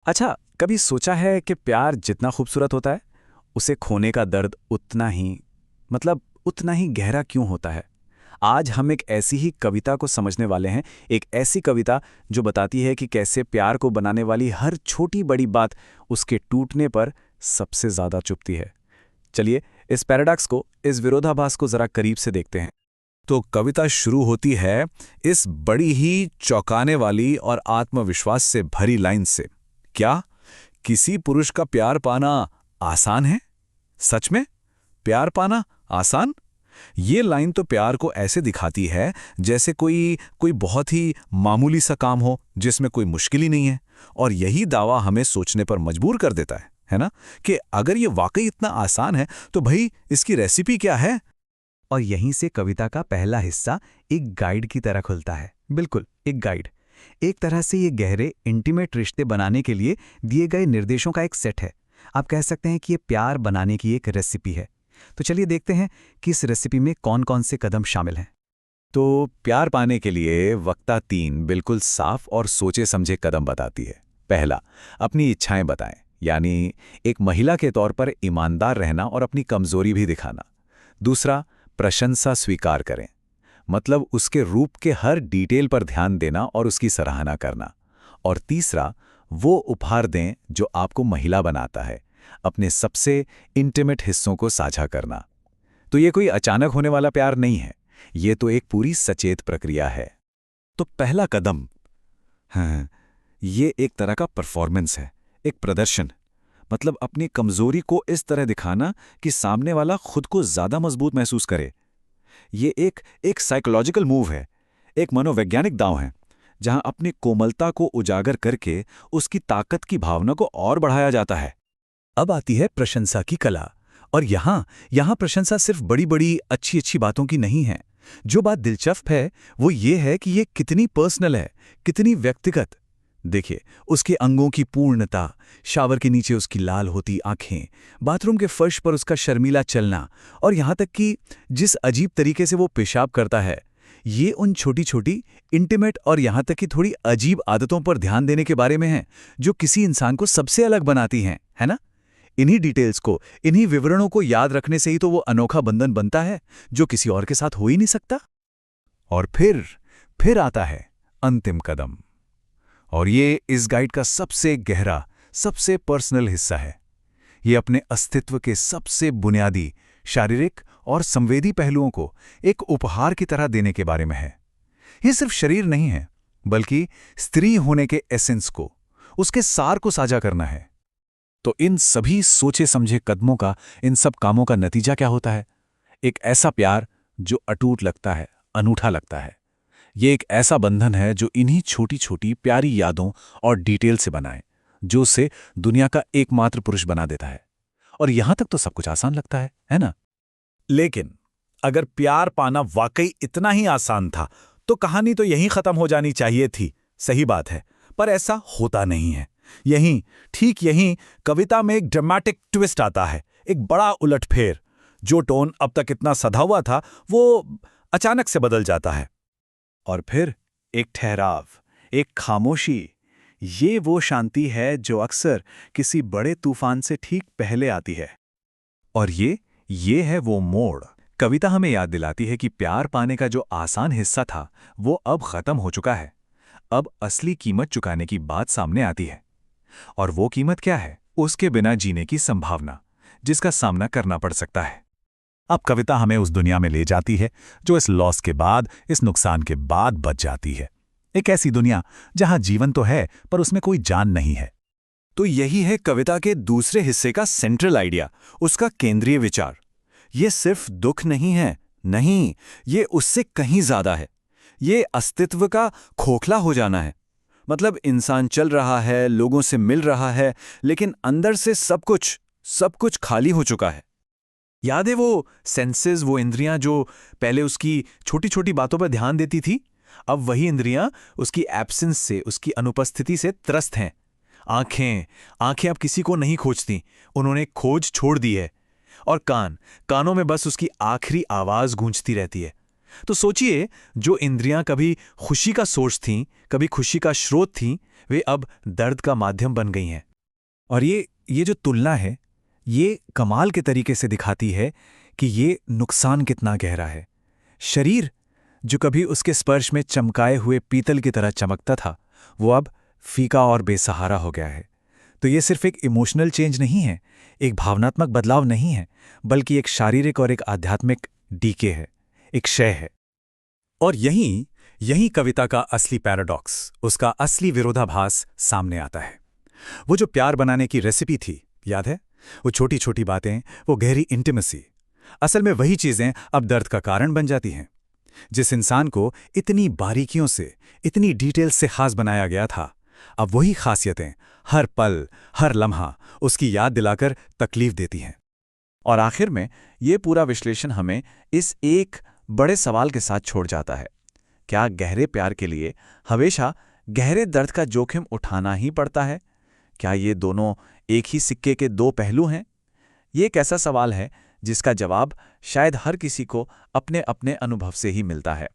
अच्छा, कभी सोचा है कि प्यार जितना खूबसूरत होता है, उसे खोने का दर्द उतना ही गहरा क्यों होता है? आज हम एक ऐसी ही कविता को समझने वाले हैं, एक ऐसी कविता जो बताती है कि कैसे प्यार को बनाने वाली हर छोटी-बड़ी बात उसके टूटने पर सबसे ज़्यादा चुभती है। चलिए, इस पैराडॉक्स को, इस विरोधाभास को ज़रा करीब से देखते हैं। तो कविता शुरू होती है इस बड़ी ही चौंकाने वाली और आत्मविश्वास से भरी लाइन से। क्या किसी पुरुष का प्यार पाना आसान है? सच में? प्यार पाना आसान? ये लाइन तो प्यार को ऐसे दिखाती है जैसे कोई कोई बहुत ही मामूली सा काम हो जिसमें कोई मुश्किल ही नहीं है। और यही दावा हमें सोचने पर मजबूर कर देता है ना? कि अगर ये वाकई इतना आसान है तो भाई इसकी रेसिपी क्या है? और यहीं से कविता का पहला हिस्सा एक गाइड की तरह खुलता है। बिल्कुल, एक गाइड। एक तरह से ये गहरे, इंटीमेट रिश्ते बनाने के लिए दिए गए निर्देशों का एक सेट है। आप कह सकते हैं कि ये प्यार बनाने की एक रेसिपी है। तो चलिए देखते हैं कि इस रेसिपी में कौन-कौन से कदम शामिल हैं। तो प्यार पाने के लिए वक्ता 3 बिल्कुल साफ और सोचे समझे कदम बताती है। पहला, अपनी इच्छाएं बताएं, यानी एक महिला के तौर पर ईमानदार रहना और अपनी कमजोरी भी दिखाना। दूसरा, प्रशंसा स्वीकार करें, मतलब उसके रूप के हर डिटेल पर ध्यान देना और उसकी सराहना करना। और तीसरा, वो उपहार दें जो आपको महिला बनाता है, अपने सबसे इंटीमेट हिस्सों को साझा करना। तो ये कोई अचानक होने वाला प्यार नहीं है, ये तो एक पूरी सचेत प्रक्रिया है। तो पहला कदम, हाँ, ये एक तरह का परफॉर्मेंस है, एक प्रदर्शन। मतलब अपनी कमजोरी को इस तरह दिखाना कि सामने वाला खुद को ज्यादा मजबूत महसूस करे। ये एक साइकोलॉजिकल मूव है, एक मनोवैज्ञानिक दांव है, जहां अपनी कोमलता को उजागर करके उसकी ताकत की भावना को और बढ़ाया जाता है। अब आती है प्रशंसा की कला। और यहाँ प्रशंसा सिर्फ बड़ी-बड़ी अच्छी-अच्छी बातों की नहीं है। जो बात दिलचस्प है, वो ये है कि ये कितनी पर्सनल है, कितनी व्यक्तिगत। देखिए, उसके अंगों की पूर्णता, शावर के नीचे उसकी लाल होती आंखें, बाथरूम के फर्श पर उसका शर्मीला चलना, और यहाँ तक कि जिस अजीब तरीके से वो पेशाब करता है, ये उन छोटी-छोटी, इंटीमेट और यहाँ तक कि थोड़ी अजीब आदतों पर ध्यान देने के बारे में है, जो किसी इंसान को सबसे अलग बनाती हैं, है ना? इन्हीं डिटेल्स को, इन्हीं विवरणों को याद रखने से ही तो वो अनोखा बंधन बनता है, जो किसी और के साथ हो ही नहीं सकता। और फिर आता है अंतिम कदम। और ये इस गाइड का सबसे गहरा, सबसे पर्सनल हिस्सा है। ये अपने अस्तित्व के सबसे बुनियादी, शारीरिक और संवेदी पहलुओं को एक उपहार की तरह देने के बारे में है। ये सिर्फ शरीर नहीं है, बल्कि स्त्री होने के एसेंस को, उसके सार को साझा करना है। तो इन सभी सोचे समझे कदमों का, इन सब कामों का नतीजा क्या होता है? एक ऐसा प्यार जो अटूट लगता है, अनूठा लगता है। ये एक ऐसा बंधन है जो इन्हीं छोटी छोटी प्यारी यादों और डिटेल से बना है, जो उसे दुनिया का एकमात्र पुरुष बना देता है। और यहां तक तो सब कुछ आसान लगता है ना? लेकिन अगर प्यार पाना वाकई इतना ही आसान था तो कहानी तो यहीं खत्म हो जानी चाहिए थी। सही बात है, पर ऐसा होता नहीं है। ठीक यहीं कविता में एक ड्रामेटिक ट्विस्ट आता है, एक बड़ा उलटफेर। जो टोन अब तक इतना सधा हुआ था वो अचानक से बदल जाता है। और फिर एक ठहराव, एक खामोशी। ये वो शांति है जो अक्सर किसी बड़े तूफान से ठीक पहले आती है। और ये है वो मोड़। कविता हमें याद दिलाती है कि प्यार पाने का जो आसान हिस्सा था, वो अब खत्म हो चुका है। अब असली कीमत चुकाने की बात सामने आती है। और वो कीमत क्या है? उसके बिना जीने की संभावना, जिसका सामना करना पड़ सकता है। अब कविता हमें उस दुनिया में ले जाती है जो इस लॉस के बाद, इस नुकसान के बाद बच जाती है। एक ऐसी दुनिया जहां जीवन तो है पर उसमें कोई जान नहीं है। तो यही है कविता के दूसरे हिस्से का सेंट्रल आइडिया, उसका केंद्रीय विचार। ये सिर्फ दुख नहीं है, नहीं, ये उससे कहीं ज्यादा है। ये अस्तित्व का खोखला हो जाना है। मतलब इंसान चल रहा है, लोगों से मिल रहा है, लेकिन अंदर से सब कुछ खाली हो चुका है। याद है वो सेंसेस, वो इंद्रियां जो पहले उसकी छोटी छोटी बातों पर ध्यान देती थी? अब वही इंद्रियां उसकी एब्सेंस से, उसकी अनुपस्थिति से त्रस्त हैं। आंखें अब किसी को नहीं खोजती, उन्होंने खोज छोड़ दी है। और कानों में बस उसकी आखिरी आवाज गूंजती रहती है। तो सोचिए, जो इंद्रियां कभी खुशी का सोर्स थीं, कभी खुशी का स्रोत थीं, वे अब दर्द का माध्यम बन गई हैं। और ये जो तुलना है, ये कमाल के तरीके से दिखाती है कि ये नुकसान कितना गहरा है। शरीर, जो कभी उसके स्पर्श में चमकाए हुए पीतल की तरह चमकता था, वो अब फीका और बेसहारा हो गया है। तो ये सिर्फ एक इमोशनल चेंज नहीं है, एक भावनात्मक बदलाव नहीं है, बल्कि एक शारीरिक और एक आध्यात्मिक डीके है, एक क्षय है। और यहीं कविता का असली पैराडॉक्स, उसका असली विरोधाभास सामने आता है। वो जो प्यार बनाने की रेसिपी थी, याद है? वो छोटी छोटी बातें, वो गहरी इंटिमेसी, असल में वही चीजें अब दर्द का कारण बन जाती हैं। जिस इंसान को इतनी बारीकियों से, इतनी डिटेल से खास बनाया गया था, अब वही खासियतें हर पल, हर लम्हा उसकी याद दिलाकर तकलीफ देती हैं। और आखिर में ये पूरा विश्लेषण हमें इस एक बड़े सवाल के साथ छोड़ जाता है। क्या गहरे प्यार के लिए हमेशा गहरे दर्द का जोखिम उठाना ही पड़ता है? क्या ये दोनों एक ही सिक्के के दो पहलू हैं? ये एक ऐसा सवाल है जिसका जवाब शायद हर किसी को अपने अपने अनुभव से ही मिलता है।